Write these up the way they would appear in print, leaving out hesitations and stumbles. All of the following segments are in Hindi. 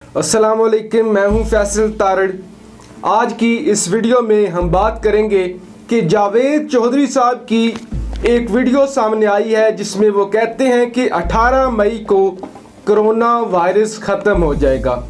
अस्सलाम वालेकुम, मैं हूं फैसल तारड़। आज की इस वीडियो में हम बात करेंगे कि जावेद चौधरी साहब की एक वीडियो सामने आई है जिसमें वो कहते हैं कि 18 मई को कोरोना वायरस ख़त्म हो जाएगा।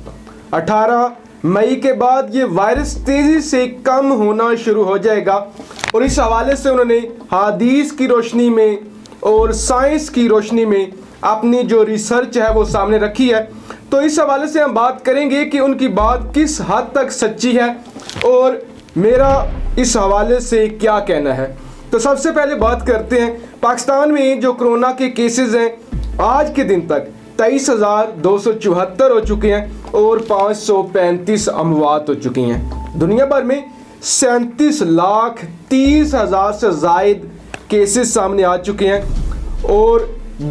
18 मई के बाद ये वायरस तेज़ी से कम होना शुरू हो जाएगा और इस हवाले से उन्होंने हदीस की रोशनी में और साइंस की रोशनी में अपनी जो रिसर्च है वो सामने रखी है। तो इस हवाले से हम बात करेंगे कि उनकी बात किस हद तक सच्ची है और मेरा इस हवाले से क्या कहना है। तो सबसे पहले बात करते हैं पाकिस्तान में जो कोरोना के केसेस हैं आज के दिन तक 23,274 हो चुके हैं और 535 अमवात हो चुकी हैं। दुनिया भर में 37,30,000 से ज़ायद केसेस सामने आ चुके हैं और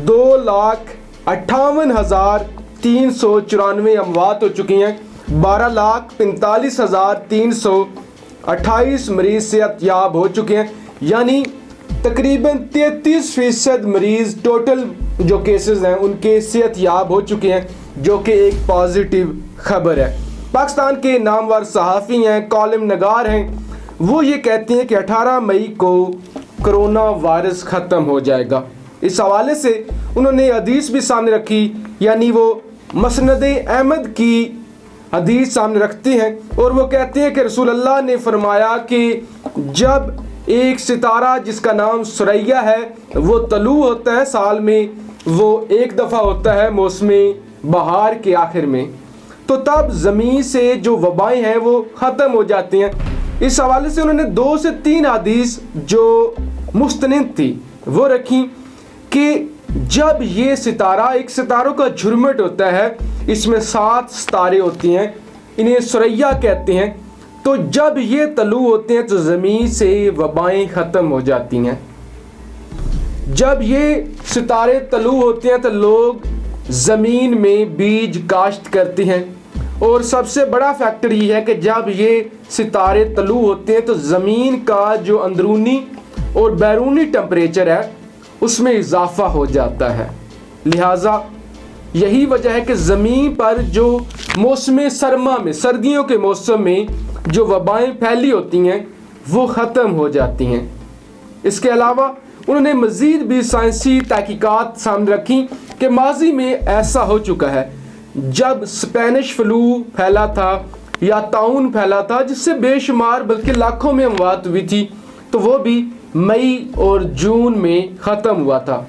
2,58,394 अमवात हो चुकी हैं। 12,45,328 मरीज़ सेहतयाब हो चुके हैं, यानी तकरीबन 33% मरीज़ टोटल जो केसेस हैं उनके सेहतयाब हो चुके हैं, जो कि एक पॉजिटिव खबर है। पाकिस्तान के नामवर सहाफ़ी हैं, कॉलम नगार हैं, वो ये कहते हैं कि 18 मई को कोरोना वायरस ख़त्म हो जाएगा। इस हवाले से उन्होंने हदीस भी सामने रखी, यानी वो मसनद अहमद की हदीस सामने रखते हैं और वो कहते हैं कि रसूल अल्लाह ने फरमाया कि जब एक सितारा जिसका नाम सुरैया है वो तलू होता है, साल में वो एक दफ़ा होता है मौसम बहार के आखिर में, तो तब ज़मीन से जो वबाएँ हैं वो ख़त्म हो जाती हैं। इस हवाले से उन्होंने 2 से 3 हदीस जो मुस्तनिद थी वो रखी कि जब ये सितारा, एक सितारों का झुरमुट होता है, इसमें 7 सितारे होती हैं, इन्हें सुरैया कहते हैं, तो जब ये तलू होते हैं तो ज़मीन से वबाएँ ख़त्म हो जाती हैं। जब ये सितारे तलू होते हैं तो लोग ज़मीन में बीज काश्त करते हैं और सबसे बड़ा फैक्टर ये है कि जब ये सितारे तलू होते हैं तो ज़मीन का जो अंदरूनी और बैरूनी टेम्परेचर है उसमें इजाफा हो जाता है। लिहाजा यही वजह है कि ज़मीन पर जो मौसम सरमा में, सर्दियों के मौसम में जो वबाएँ फैली होती हैं वो ख़त्म हो जाती हैं। इसके अलावा उन्होंने मज़ीद भी साइंसी तहकीकात सामने रखी कि माजी में ऐसा हो चुका है, जब स्पेनिश फ्लू फैला था या ताउन फैला था जिससे बेशुमार बल्कि लाखों में अमवात हुई थी, तो वो भी मई और जून में ख़त्म हुआ था।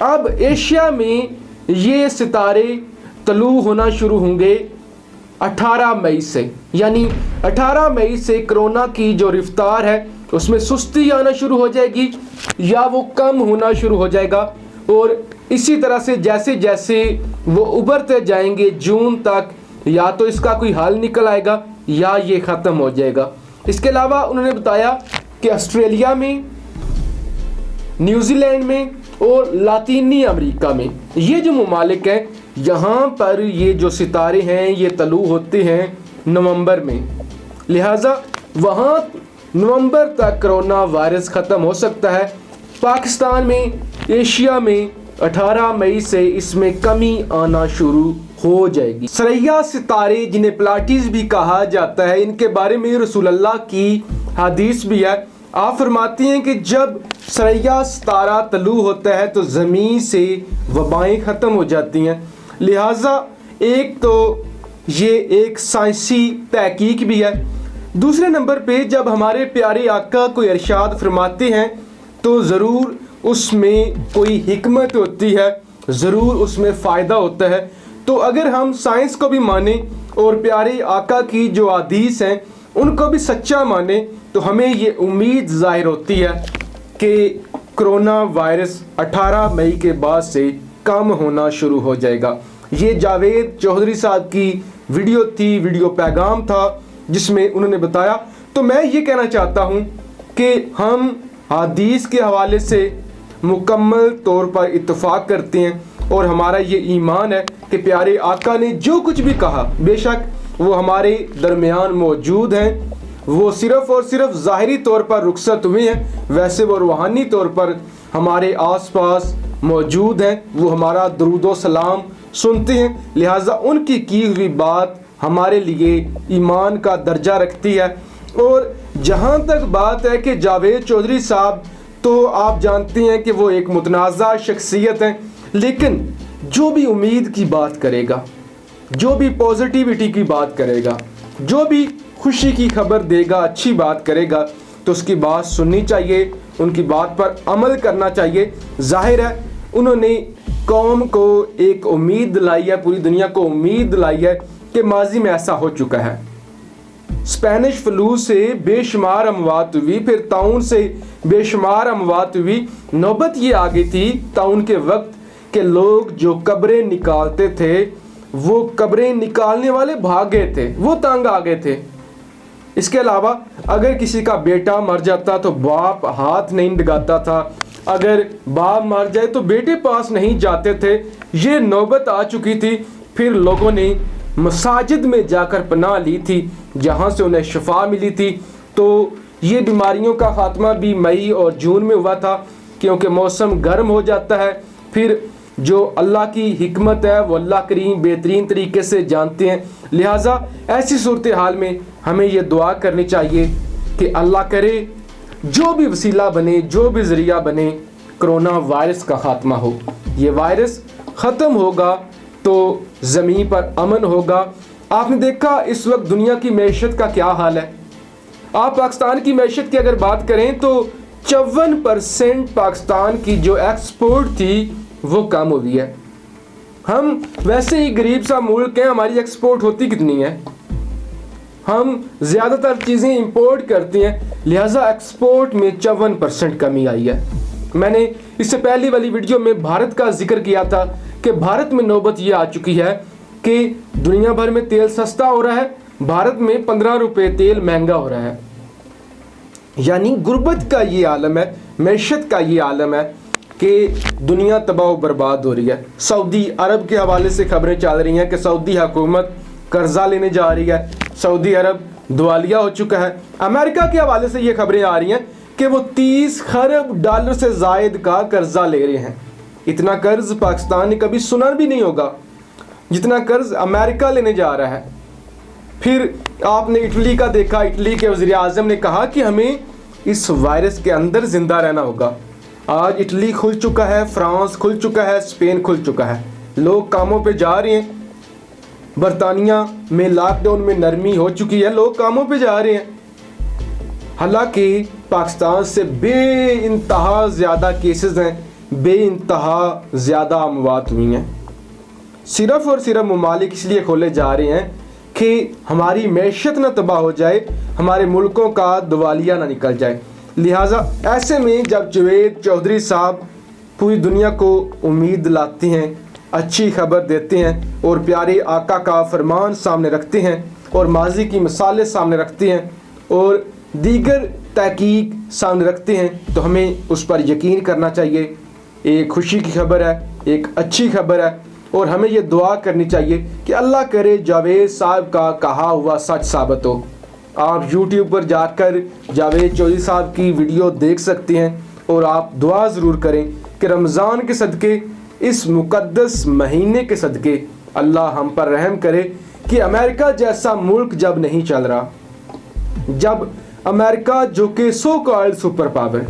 अब एशिया में ये सितारे तलू होना शुरू होंगे 18 मई से, यानी 18 मई से कोरोना की जो रफ्तार है उसमें सुस्ती आना शुरू हो जाएगी या वो कम होना शुरू हो जाएगा और इसी तरह से जैसे जैसे वो उभरते जाएंगे जून तक या तो इसका कोई हल निकल आएगा या ये ख़त्म हो जाएगा। इसके अलावा उन्होंने बताया कि ऑस्ट्रेलिया में, न्यूजीलैंड में और लातीनी अमेरिका में ये जो ममालिक हैं यहाँ पर ये जो सितारे हैं ये तलू होते हैं नवंबर में, लिहाजा वहाँ नवंबर तक कोरोना वायरस ख़त्म हो सकता है। पाकिस्तान में, एशिया में 18 मई से इसमें कमी आना शुरू हो जाएगी। सुरैया सितारे जिन्हें प्लाटीज भी कहा जाता है, इनके बारे में रसूल अल्लाह की हदीस भी है। आप फरमाती हैं कि जब सुरैया सितारा तलू होता है तो ज़मीन से वबाएँ ख़त्म हो जाती हैं। लिहाजा एक तो ये एक साइंसी तहकीक भी है। दूसरे नंबर पे जब हमारे प्यारे आका कोई इरशाद फरमाते हैं तो ज़रूर उसमें कोई हिकमत होती है, ज़रूर उसमें फ़ायदा होता है। तो अगर हम साइंस को भी माने और प्यारे आका की जो हदीस हैं उनको भी सच्चा माने तो हमें ये उम्मीद ज़ाहिर होती है कि कोरोना वायरस 18 मई के बाद से कम होना शुरू हो जाएगा। ये जावेद चौधरी साहब की वीडियो थी, वीडियो पैगाम था जिसमें उन्होंने बताया। तो मैं ये कहना चाहता हूँ कि हम हदीस के हवाले से मुकम्मल तौर पर इत्तेफाक करते हैं और हमारा ये ईमान है कि प्यारे आका ने जो कुछ भी कहा बेशक वो हमारे दरमियान मौजूद हैं, वो सिर्फ़ और सिर्फ ज़ाहिरी तौर पर रुखसत हुए हैं, वैसे वो रूहानी तौर पर हमारे आसपास मौजूद हैं। वो हमारा दरूद व सलाम सुनते हैं, लिहाजा उनकी की हुई बात हमारे लिए ईमान का दर्जा रखती है। और जहाँ तक बात है कि जावेद चौधरी साहब, तो आप जानते हैं कि वो एक मुतनाज़ा शख्सियत हैं, लेकिन जो भी उम्मीद की बात करेगा, जो भी पॉजिटिविटी की बात करेगा, जो भी खुशी की खबर देगा, अच्छी बात करेगा, तो उसकी बात सुननी चाहिए, उनकी बात पर अमल करना चाहिए। जाहिर है उन्होंने कौम को एक उम्मीद दिलाई है, पूरी दुनिया को उम्मीद दिलाई है कि माजी में ऐसा हो चुका है। स्पेनिश फ्लू से बेशुमार अमवात हुई, फिर ताउन से बेशुमार अमवात हुई। नौबत ये आ गई थी ताउन के वक्त कि लोग जो कब्रें निकालते थे, वो कब्रें निकालने वाले भाग गए थे, वो तंग आ गए थे। इसके अलावा अगर किसी का बेटा मर जाता तो बाप हाथ नहीं लगाता था, अगर बाप मर जाए तो बेटे पास नहीं जाते थे। ये नौबत आ चुकी थी। फिर लोगों ने मसाजिद में जाकर पनाह ली थी, जहाँ से उन्हें शफा मिली थी। तो ये बीमारियों का ख़ात्मा भी मई और जून में हुआ था, क्योंकि मौसम गर्म हो जाता है। फिर जो अल्लाह की हिकमत है वो अल्लाह करीम बेहतरीन तरीके से जानते हैं। लिहाजा ऐसी सूरत हाल में हमें ये दुआ करनी चाहिए कि अल्लाह करे जो भी वसीला बने, जो भी ज़रिया बने, कोरोना वायरस का ख़ात्मा हो। ये वायरस ख़त्म होगा तो ज़मीन पर अमन होगा। आपने देखा इस वक्त दुनिया की मैशत का क्या हाल है। आप पाकिस्तान की मैशत की अगर बात करें तो 54% पाकिस्तान की जो एक्सपोर्ट थी वो कम हो गई है। हम वैसे ही गरीब सा मुल्क हैं, हमारी एक्सपोर्ट होती कितनी है? हम ज़्यादातर चीज़ें इंपोर्ट करते हैं, लिहाजा एक्सपोर्ट में 54% कमी आई है। मैंने इससे पहली वाली वीडियो में भारत का जिक्र किया था कि भारत में नौबत ये आ चुकी है कि दुनिया भर में तेल सस्ता हो रहा है, भारत में 15 रुपये तेल महंगा हो रहा है। यानी गुर्बत का ये आलम है, मैशत का ये आलम है कि दुनिया तबाह बर्बाद हो रही है। सऊदी अरब के हवाले से खबरें चल रही हैं कि सऊदी हुकूमत कर्जा लेने जा रही है, सऊदी अरब दिवालिया हो चुका है। अमेरिका के हवाले से ये खबरें आ रही हैं कि वो 30 खरब डॉलर से ज़ायद का कर्जा ले रहे हैं। इतना कर्ज पाकिस्तान ने कभी सुना भी नहीं होगा जितना कर्ज अमेरिका लेने जा रहा है। फिर आपने इटली का देखा, इटली के वज़ीर आज़म ने कहा कि हमें इस वायरस के अंदर ज़िंदा रहना होगा। आज इटली खुल चुका है, फ्रांस खुल चुका है, स्पेन खुल चुका है, लोग कामों पे जा रहे हैं। बरतानिया में लॉकडाउन में नरमी हो चुकी है, लोग कामों पे जा रहे हैं। हालांकि पाकिस्तान से बेइंतहा ज़्यादा केसेस हैं, बेइंतहा ज़्यादा अमवात हुई हैं। सिर्फ़ और सिर्फ ममालिक इसलिए खोले जा रहे हैं कि हमारी मैशत ना तबाह हो जाए, हमारे मुल्कों का दिवालिया ना निकल जाए। लिहाजा ऐसे में जब जावेद चौधरी साहब पूरी दुनिया को उम्मीद लाते हैं, अच्छी खबर देते हैं और प्यारे आका का फरमान सामने रखते हैं और माजी की मिसालें सामने रखते हैं और दीगर तहकीक सामने रखते हैं, तो हमें उस पर यकीन करना चाहिए। एक खुशी की खबर है, एक अच्छी खबर है और हमें ये दुआ करनी चाहिए कि अल्लाह करे जावेद साहब का कहा हुआ सच साबित हो। आप YouTube पर जाकर जावेद चौधरी साहब की वीडियो देख सकते हैं और आप दुआ ज़रूर करें कि रमज़ान के सदक़े, इस मुक़द्दस महीने के सदक़े अल्लाह हम पर रहम करे कि अमेरिका जैसा मुल्क जब नहीं चल रहा, जब अमेरिका जो कि सो कॉल्ड सुपर पावर,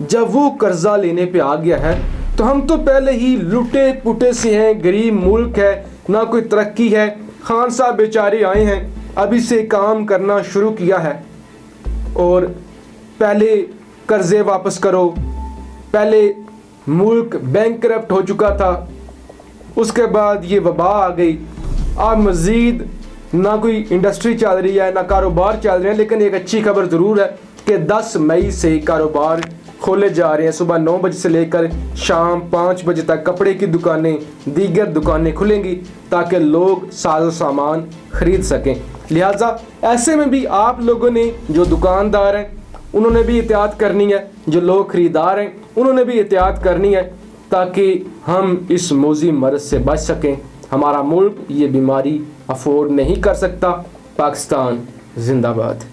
जब वो कर्जा लेने पे आ गया है, तो हम तो पहले ही लुटे पुटे से हैं, गरीब मुल्क है, ना कोई तरक्की है। खान साहब बेचारे आए हैं, अभी से काम करना शुरू किया है और पहले कर्जे वापस करो। पहले मुल्क बैंकरप्ट हो चुका था, उसके बाद ये वबा आ गई। अब मज़ीद ना कोई इंडस्ट्री चल रही है, ना कारोबार चल रहे हैं। लेकिन एक अच्छी खबर ज़रूर है कि 10 मई से कारोबार खोले जा रहे हैं। सुबह 9 बजे से लेकर शाम 5 बजे तक कपड़े की दुकानें, दीगर दुकानें खुलेंगी ताकि लोग साजो सामान ख़रीद सकें। लिहाजा ऐसे में भी आप लोगों ने, जो दुकानदार हैं, उन्होंने भी एहतियात करनी है, जो लोग ख़रीदार हैं उन्होंने भी एहतियात करनी है, ताकि हम इस मौजी मर्ज़ से बच सकें। हमारा मुल्क ये बीमारी अफोर्ड नहीं कर सकता। पाकिस्तान जिंदाबाद।